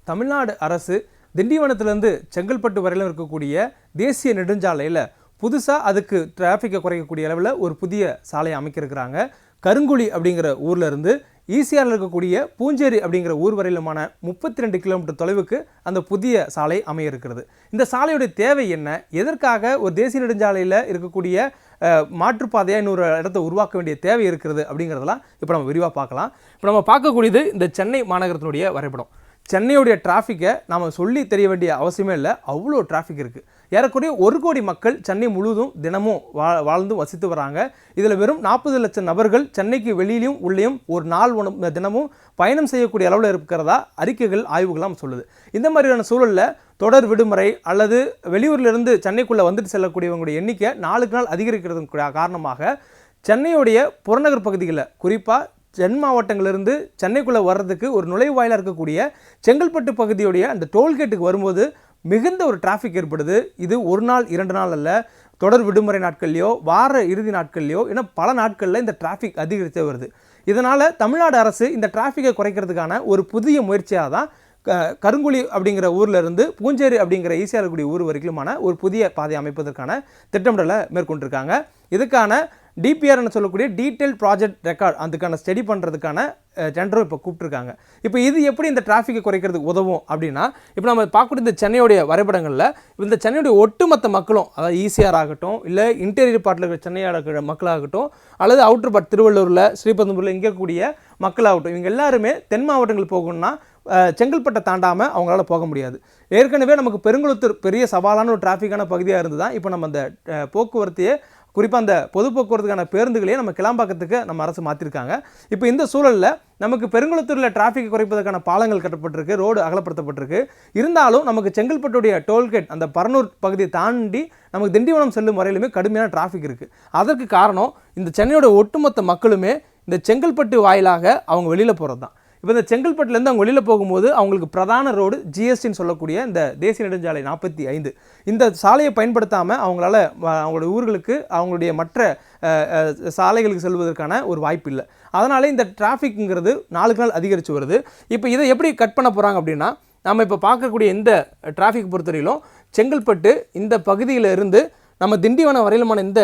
தமிழ்நாடு அரசு திண்டிவனத்திலிருந்து செங்கல்பட்டு வரையிலும் இருக்கக்கூடிய தேசிய நெடுஞ்சாலையில் புதுசாக அதுக்கு டிராஃபிக்கை குறைக்கக்கூடிய அளவில் ஒரு புதிய சாலையை அமைக்கிருக்கிறாங்க. கருங்குழி அப்படிங்கிற ஊரில் இருந்து ஈசிஆரில் இருக்கக்கூடிய பூஞ்சேரி அப்படிங்கிற ஊர் வரையிலுமான 32 கிலோமீட்டர் தொலைவுக்கு அந்த புதிய சாலை அமைய இருக்கிறது. இந்த சாலையுடைய தேவை என்ன, எதற்காக ஒரு தேசிய நெடுஞ்சாலையில் இருக்கக்கூடிய மாற்றுப்பாதையாக இன்னொரு இடத்தை உருவாக்க வேண்டிய தேவை இருக்கிறது அப்படிங்கிறதெல்லாம் இப்போ நம்ம விரிவாக பார்க்கலாம். இப்போ நம்ம பார்க்கக்கூடியது இந்த சென்னை மாநகரத்தினுடைய வரைபடம். சென்னையுடைய டிராஃபிக்கை நாம் சொல்லி தெரிய வேண்டிய அவசியமே இல்லை, அவ்வளோ டிராஃபிக் இருக்குது. ஏறக்குறைய 1 கோடி மக்கள் சென்னை முழுவதும் தினமும் வாழ்ந்து வசித்து வராங்க. இதில் வெறும் 40 லட்சம் நபர்கள் சென்னைக்கு வெளியிலையும் உள்ளேயும் ஒரு நாள் தினமும் பயணம் செய்யக்கூடிய அளவில் இருக்கிறதா அறிக்கைகள் ஆய்வுகள்லாம் சொல்லுது. இந்த மாதிரியான சூழலில் தொடர் விடுமுறை அல்லது வெளியூரிலிருந்து சென்னைக்குள்ளே வந்துட்டு செல்லக்கூடியவங்களுடைய எண்ணிக்கை நாளுக்கு நாள் அதிகரிக்கிறது காரணமாக சென்னையுடைய புறநகர் பகுதிகளில் குறிப்பாக தென் மாவட்டங்களிலிருந்து சென்னைக்குள்ளே வர்றதுக்கு ஒரு நுழைவாயிலாக இருக்கக்கூடிய செங்கல்பட்டு பகுதியுடைய அந்த டோல்கேட்டுக்கு வரும்போது மிகுந்த ஒரு டிராஃபிக் ஏற்படுது. இது ஒரு நாள் 2 நாள் அல்ல, தொடர் விடுமுறை நாட்கள்லையோ வார இறுதி நாட்கள்லையோ இன்னும் பல நாட்களில் இந்த டிராஃபிக் அதிகரித்தே வருது. இதனால் தமிழ்நாடு அரசு இந்த டிராஃபிக்கை குறைக்கிறதுக்கான ஒரு புதிய முயற்சியாக தான் கருங்குழி அப்படிங்கிற ஊரில் இருந்து பூஞ்சேரி அப்படிங்கிற ஈசிஆர் இருக்கக்கூடிய ஊர் வரைக்குமான ஒரு புதிய பாதை அமைப்பதற்கான திட்டமிடலை மேற்கொண்டிருக்காங்க. இதுக்கான டிபிஆர்னு சொல்லக்கூடிய டீட்டெயில் ப்ராஜெக்ட் ரெக்கார்ட் அதுக்கான ஸ்டடி பண்ணுறதுக்கான டெண்டரும் இப்போ கூப்பிட்டுருக்காங்க. இப்போ இது எப்படி இந்த டிராஃபிக்கை குறைக்கிறதுக்கு உதவும் அப்படின்னா, இப்போ நம்ம பார்க்கக்கூடிய இந்த சென்னையுடைய வரைபடங்களில் இந்த சென்னையுடைய ஒட்டுமொத்த மக்களும், அதாவது ஈசிஆர் ஆகட்டும், இல்லை இன்டீரியர் பார்ட்டில் இருக்கிற சென்னையோட இருக்கிற மக்களாகட்டும், அல்லது அவுட்டர் பார்ட் திருவள்ளூரில் ஸ்ரீபெரும்புதூரில் இங்கே இருக்கக்கூடிய மக்களாகட்டும், இவங்க எல்லாருமே தென் மாவட்டங்கள் போகணும்னா செங்கல்பட்டை தாண்டாமல் அவங்களால போக முடியாது. ஏற்கனவே நமக்கு பெருங்குளத்தூர் பெரிய சவாலான ஒரு டிராஃபிக்கான பகுதியாக இருந்து தான் இப்போ நம்ம அந்த போக்குவரத்தையே குறிப்பாக அந்த பொது போக்குவரத்துக்கான பேருந்துகளையே நம்ம கிளாம்பாக்கத்துக்கு நம்ம அரசு மாற்றிருக்காங்க. இப்போ இந்த சூழலில் நமக்கு பெருங்குளத்தூரில் டிராஃபிக் குறைப்பதற்கான பாலங்கள் கட்டப்பட்டிருக்கு, ரோடு அகலப்படுத்தப்பட்டிருக்கு. இருந்தாலும் நமக்கு செங்கல்பட்டுடைய டோல்கேட் அந்த பரனூர் பகுதியை தாண்டி நமக்கு திண்டிவனம் செல்லும் வரையிலுமே கடுமையான டிராஃபிக் இருக்குது. அதற்கு காரணம் இந்த சென்னையோட ஒட்டுமொத்த மக்களுமே இந்த செங்கல்பட்டு வாயிலாக அவங்க வெளியில் போகிறது தான். இப்போ இந்த செங்கல்பட்டுலேருந்து அவங்க வெளியில் போகும்போது அவங்களுக்கு பிரதான ரோடு ஜிஎஸ்டின்னு சொல்லக்கூடிய இந்த தேசிய நெடுஞ்சாலை 45 இந்த சாலையை பயன்படுத்தாமல் அவங்களால அவங்களோட ஊர்களுக்கு அவங்களுடைய மற்ற சாலைகளுக்கு செல்வதற்கான ஒரு வாய்ப்பு இல்லை. அதனால இந்த டிராஃபிக்ங்கிறது நாளுக்கு நாள் அதிகரித்து வருது. இப்போ இதை எப்படி கட் பண்ண போகிறாங்க அப்படின்னா, நம்ம இப்போ பார்க்கக்கூடிய இந்த டிராஃபிக் பொறுத்தவரையிலும் செங்கல்பட்டு இந்த பகுதியில் இருந்து நம்ம திண்டிவனம் வரையிலுமான இந்த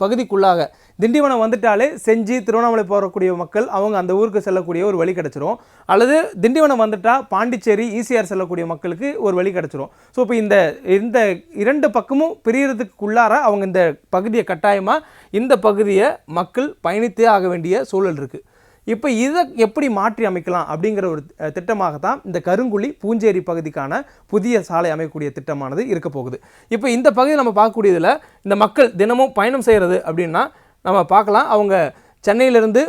பகுதிக்குள்ளாக திண்டிவனம் வந்துட்டாலே செஞ்சி திருவண்ணாமலை போகக்கூடிய மக்கள் அவங்க அந்த ஊருக்கு செல்லக்கூடிய ஒரு வழி கிடச்சிரும். அல்லது திண்டிவனம் வந்துட்டால் பாண்டிச்சேரி ஈசிஆர் செல்லக்கூடிய மக்களுக்கு ஒரு வழி கிடச்சிரும். ஸோ இப்போ இந்த 2 பக்கமும் பிரியறதுக்குள்ளார அவங்க இந்த பகுதியை கட்டாயமாக இந்த பகுதியை மக்கள் பயணித்தே ஆக வேண்டிய சூழல் இருக்குது. இப்போ இதை எப்படி மாற்றி அமைக்கலாம் அப்படிங்கிற ஒரு திட்டமாக தான் இந்த கருங்குழி பூஞ்சேரி பகுதிக்கான புதிய சாலை அமைக்கக்கூடிய திட்டமானது இருக்க போகுது. இப்போ இந்த பகுதியில் நம்ம பார்க்கக்கூடியதில் இந்த மக்கள் தினமும் பயணம் செய்கிறது அப்படின்னா நம்ம பார்க்கலாம். அவங்க சென்னையிலேருந்து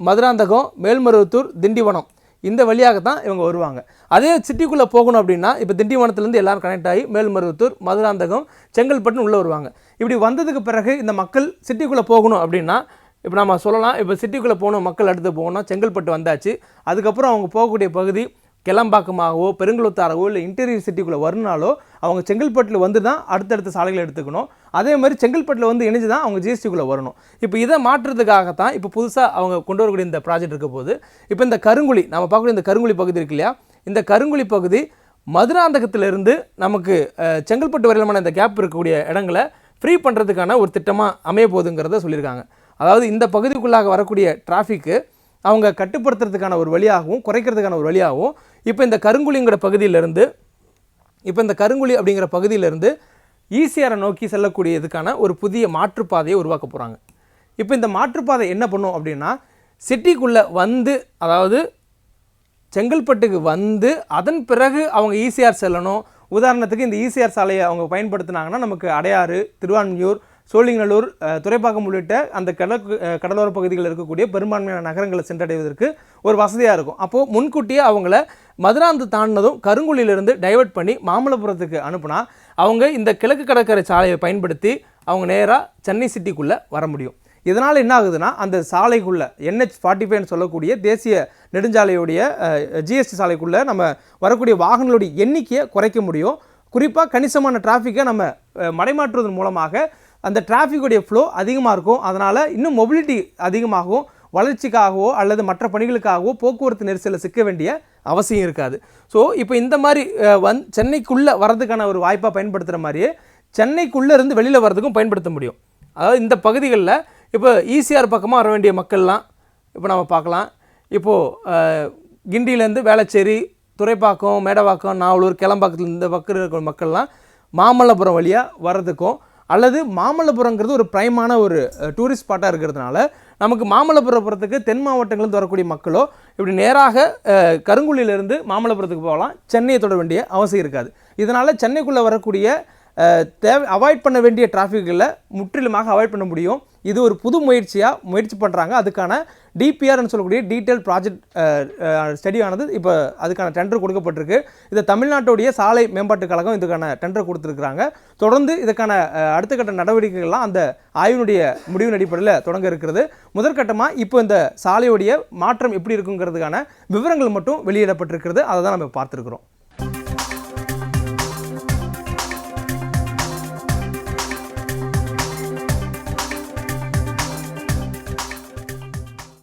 மதுராந்தகம், மேல்மருவத்தூர், திண்டிவனம் இந்த வழியாக தான் இவங்க வருவாங்க. அதே சிட்டிக்குள்ளே போகணும் அப்படின்னா இப்போ திண்டிவனத்துலேருந்து எல்லோரும் கனெக்ட் ஆகி மேல்மருவத்தூர், மதுராந்தகம், செங்கல்பட்டுன்னு உள்ளே வருவாங்க. இப்படி வந்ததுக்கு பிறகு இந்த மக்கள் சிட்டிக்குள்ளே போகணும் அப்படின்னா இப்போ நம்ம சொல்லலாம், இப்போ சிட்டிக்குள்ளே போகணும் மக்கள் அடுத்து போகணும், செங்கல்பட்டு வந்தாச்சு. அதுக்கப்புறம் அவங்க போகக்கூடிய பகுதி கிளம்பாக்கமாகவோ பெருங்குளத்தாரவோ இல்லை இன்டீரியர் சிட்டிக்குள்ளே வரணுனாலோ அவங்க செங்கல்பட்டில் வந்து தான் அடுத்தடுத்த சாலைகளை எடுத்துக்கணும். அதே மாதிரி செங்கல்பட்டில் வந்து இணைஞ்சு தான் அவங்க ஜிஎஸ்டிக்குள்ளே வரணும். இப்போ இதை மாற்றுறதுக்காகத்தான் இப்போ புதுசாக அவங்க கொண்டு வரக்கூடிய இந்த ப்ராஜெக்ட் இருக்க போது இப்போ இந்த கருங்குழி நம்ம பார்க்கக்கூடிய இந்த கருங்குழி பகுதி இருக்கு இல்லையா, இந்த கருங்குழி பகுதி மதுராந்தகத்திலிருந்து நமக்கு செங்கல்பட்டு வரையிலுமான இந்த கேப் இருக்கக்கூடிய இடங்களை ஃப்ரீ பண்ணுறதுக்கான ஒரு திட்டமாக அமைய போகுதுங்கிறத சொல்லியிருக்காங்க. அதாவது இந்த பகுதிக்குள்ளாக வரக்கூடிய டிராஃபிக்கு அவங்க கட்டுப்படுத்துறதுக்கான ஒரு வழியாகவும் குறைக்கிறதுக்கான ஒரு வழியாகவும் இப்போ இந்த கருங்குழிங்கிற பகுதியிலேருந்து இந்த கருங்குழி அப்படிங்கிற பகுதியிலேருந்து ஈசிஆரை நோக்கி செல்லக்கூடியதுக்கான ஒரு புதிய மாற்றுப்பாதையை உருவாக்க போகிறாங்க. இப்போ இந்த மாற்றுப்பாதை என்ன பண்ணும் அப்படின்னா, சிட்டிக்குள்ளே வந்து அதாவது செங்கல்பட்டுக்கு வந்து அதன் பிறகு அவங்க ஈசிஆர் செல்லணும். உதாரணத்துக்கு இந்த ஈசிஆர் சாலையை அவங்க பயன்படுத்தினாங்கன்னா நமக்கு அடையாறு, திருவான்மியூர், சோழிங்கநல்லூர், துறைப்பாக்கம் உள்ளிட்ட அந்த கடலோர பகுதிகளில் இருக்கக்கூடிய பெரும்பான்மையான நகரங்களை சென்றடைவதற்கு ஒரு வசதியாக இருக்கும். அப்போது முன்கூட்டியே அவங்கள மதுராந்தகம் தாண்டினதும் கருங்குழியிலிருந்து டைவர்ட் பண்ணி மாமல்லபுரத்துக்கு அனுப்புனா அவங்க இந்த கிழக்கு கடற்கரை சாலையை பயன்படுத்தி அவங்க நேராக சென்னை சிட்டிக்குள்ளே வர முடியும். இதனால் என்ன ஆகுதுன்னா, அந்த சாலைக்குள்ளே NH45 சொல்லக்கூடிய தேசிய நெடுஞ்சாலையுடைய ஜிஎஸ்டி சாலைக்குள்ளே நம்ம வரக்கூடிய வாகனங்களுடைய எண்ணிக்கையை குறைக்க முடியும். குறிப்பாக கணிசமான டிராஃபிக்கை நம்ம மடைமாற்றுவதன் மூலமாக அந்த டிராஃபிக்குடைய ஃப்ளோ அதிகமாக இருக்கும். அதனால் இன்னும் மொபிலிட்டி அதிகமாகும். வளர்ச்சிக்காகவோ அல்லது மற்ற பணிகளுக்காகவோ போக்குவரத்து நெரிசலில் சிக்க வேண்டிய அவசியம் இருக்காது. ஸோ இப்போ இந்த மாதிரி சென்னைக்குள்ளே வர்றதுக்கான ஒரு வாய்ப்பாக பயன்படுத்துகிற மாதிரியே சென்னைக்குள்ளே இருந்து வெளியில் வர்றதுக்கும் பயன்படுத்த முடியும். அதாவது இந்த பகுதிகளில் இப்போ ஈசிஆர் பக்கமாக வர வேண்டிய மக்கள்லாம் இப்போ நம்ம பார்க்கலாம். இப்போது கிண்டியிலேருந்து வேளச்சேரி, துறைப்பாக்கம், மேடவாக்கம், நாவலூர், கிளம்பாக்கத்தில் இந்த பக்கம் இருக்கிற மக்கள்லாம் மாமல்லபுரம் வழியாக வர்றதுக்கும் அல்லது மாமல்லபுரங்கிறது ஒரு பிரைமான ஒரு டூரிஸ்ட் ஸ்பாட்டாக இருக்கிறதுனால நமக்கு மாமல்லபுரத்துக்கு தென் மாவட்டங்கள்லேருந்து வரக்கூடிய மக்களோ இப்படி நேராக கருங்குழியிலேருந்து மாமல்லபுரத்துக்கு போகலாம். சென்னையை தொட வேண்டிய அவசியம் இருக்காது. இதனால் சென்னைக்குள்ளே வரக்கூடிய அவாய்ட் பண்ண வேண்டிய டிராஃபிக்கில் முற்றிலுமாக அவாய்ட் பண்ண முடியும். இது ஒரு புது முயற்சி பண்ணுறாங்க. அதுக்கான டிபிஆர்னு சொல்லக்கூடிய டீட்டெயில் ப்ராஜெக்ட் ஸ்டடியானது இப்போ அதுக்கான டெண்டர் கொடுக்கப்பட்டிருக்கு. இதை தமிழ்நாட்டுடைய சாலை மேம்பாட்டு கழகம் இதுக்கான டெண்டர் கொடுத்துருக்குறாங்க. தொடர்ந்து இதுக்கான அடுத்த கட்ட நடவடிக்கைகள்லாம் அந்த ஆய்வினுடைய முடிவின் அடிப்படையில் தொடங்க இருக்கிறது. முதற்கட்டமாக இப்போ இந்த சாலையுடைய மாற்றம் எப்படி இருக்குங்கிறதுக்கான விவரங்கள் மட்டும் வெளியிடப்பட்டிருக்கிறது. அதை தான் நம்ம பார்த்துருக்குறோம்.